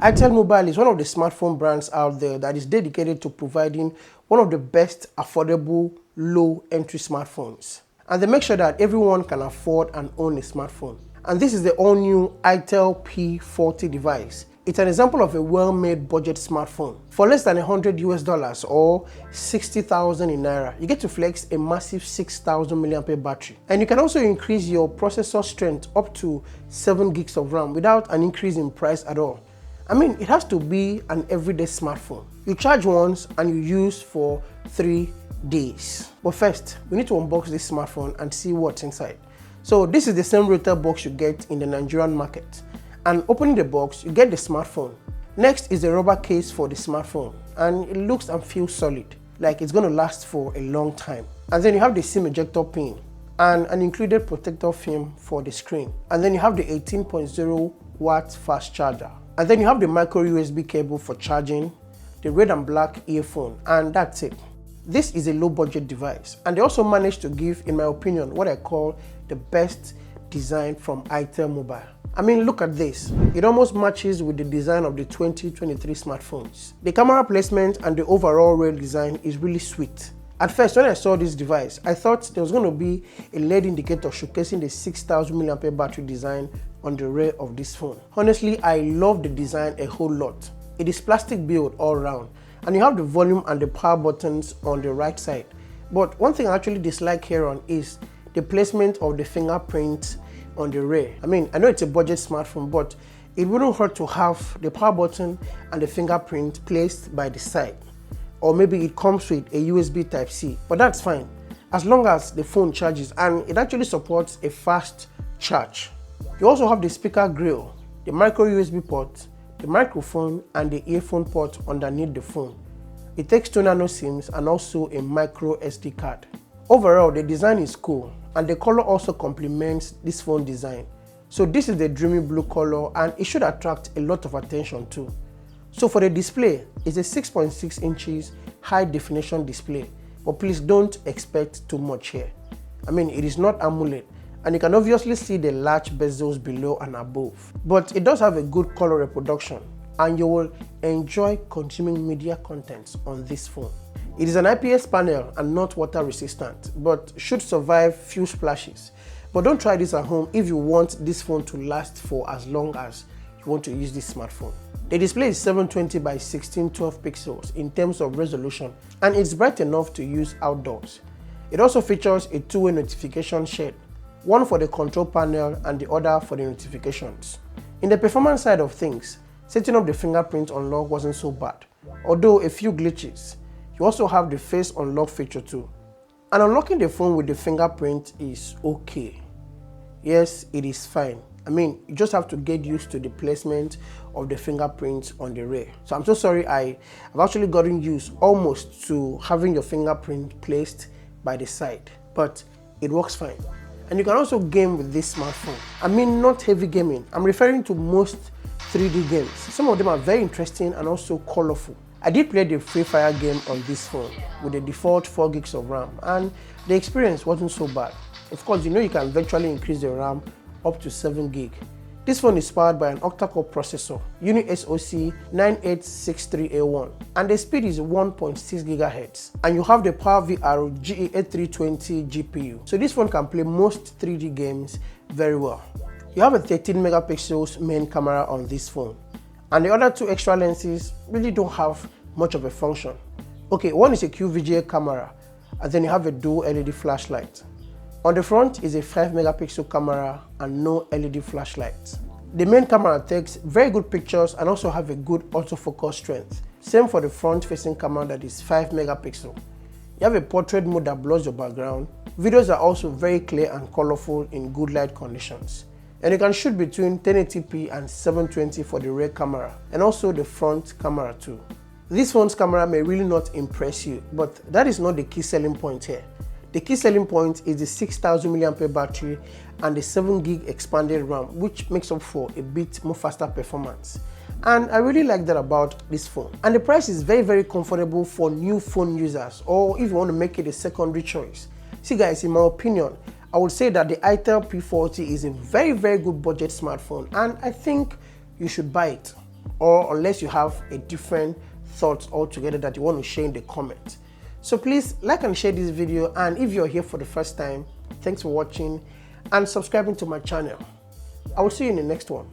Itel Mobile is one of the smartphone brands out there that is dedicated to providing one of the best affordable low entry smartphones. And they make sure that everyone can afford and own a smartphone. And this is the all-new Itel P40 device. It's an example of a well-made budget smartphone. For less than $100 or 60,000 in Naira, you get to flex a massive 6,000 milliampere battery. And you can also increase your processor strength up to 7 gigs of RAM without an increase in price at all. I mean, it has to be an everyday smartphone. You charge once and you use for 3 days. But first, we need to unbox this smartphone and see what's inside. So this is the same retail box you get in the Nigerian market. And opening the box, you get the smartphone. Next is the rubber case for the smartphone, and it looks and feels solid, like it's going to last for a long time. And then you have the SIM ejector pin and an included protector film for the screen. And then you have the 18.0 watt fast charger. And then you have the micro USB cable for charging, the red and black earphone, and that's it. This is a low budget device, and they also managed to give, in my opinion, what I call the best design from Itel Mobile. I mean, look at this. It almost matches with the design of the 2023 smartphones. The camera placement and the overall rail design is really sweet. At first, when I saw this device, I thought there was going to be a LED indicator showcasing the 6,000 mAh battery design on the rear of this phone. Honestly, I love the design a whole lot. It is plastic build all around, and you have the volume and the power buttons on the right side. But one thing I actually dislike here on is the placement of the fingerprint on the rear. I mean, I know it's a budget smartphone, but it wouldn't hurt to have the power button and the fingerprint placed by the side. Or maybe it comes with a USB Type-C, but that's fine, as long as the phone charges, and it actually supports a fast charge. You also have the speaker grill, the micro USB port, the microphone, and the earphone port underneath the phone. It takes 2 nano SIMs and also a micro SD card. Overall, the design is cool, and the color also complements this phone design. So this is the dreamy blue color, and it should attract a lot of attention too. So for the display, it's a 6.6 inches high definition display, but please don't expect too much here. I mean, it is not AMOLED, and you can obviously see the large bezels below and above. But it does have a good color reproduction, and you will enjoy consuming media content on this phone. It is an IPS panel and not water resistant, but should survive few splashes. But don't try this at home if you want this phone to last for as long as you want to use this smartphone. The display is 720 by 1612 pixels in terms of resolution, and it's bright enough to use outdoors. It also features a two-way notification shade, one for the control panel and the other for the notifications. In the performance side of things, setting up the fingerprint unlock wasn't so bad, although a few glitches. You also have the face unlock feature too. And unlocking the phone with the fingerprint is okay. Yes, it is fine. I mean, you just have to get used to the placement of the fingerprint on the rear. So I'm so sorry, I've actually gotten used almost to having your fingerprint placed by the side, but it works fine. And you can also game with this smartphone. I mean, not heavy gaming. I'm referring to most 3D games. Some of them are very interesting and also colorful. I did play the Free Fire game on this phone with the default 4 gigs of RAM, and the experience wasn't so bad. Of course, you know you can virtually increase the RAM up to 7 gig. This phone is powered by an octa-core processor, UniSoC 9863A1, and the speed is 1.6 GHz. And you have the PowerVR GE8320 GPU. So this phone can play most 3D games very well. You have a 13 megapixels main camera on this phone, and the other 2 extra lenses really don't have much of a function. Okay, one is a QVGA camera, and then you have a dual LED flashlight. On the front is a 5 megapixel camera and no LED flashlight. The main camera takes very good pictures and also have a good autofocus strength. Same for the front facing camera that is 5 megapixel. You have a portrait mode that blurs your background. Videos are also very clear and colorful in good light conditions. And you can shoot between 1080p and 720 for the rear camera, and also the front camera too. This phone's camera may really not impress you, but that is not the key selling point here. The key selling point is the 6,000 mAh battery and the 7 gig expanded RAM, which makes up for a bit more faster performance. And I really like that about this phone. And the price is very, very comfortable for new phone users, or if you want to make it a secondary choice. See guys, in my opinion, I would say that the Itel P40 is a very, very good budget smartphone, and I think you should buy it. or unless you have a different thought altogether that you want to share in the comments. So please like and share this video, and if you're here for the first time, thanks for watching and subscribing to my channel. I will see you in the next one.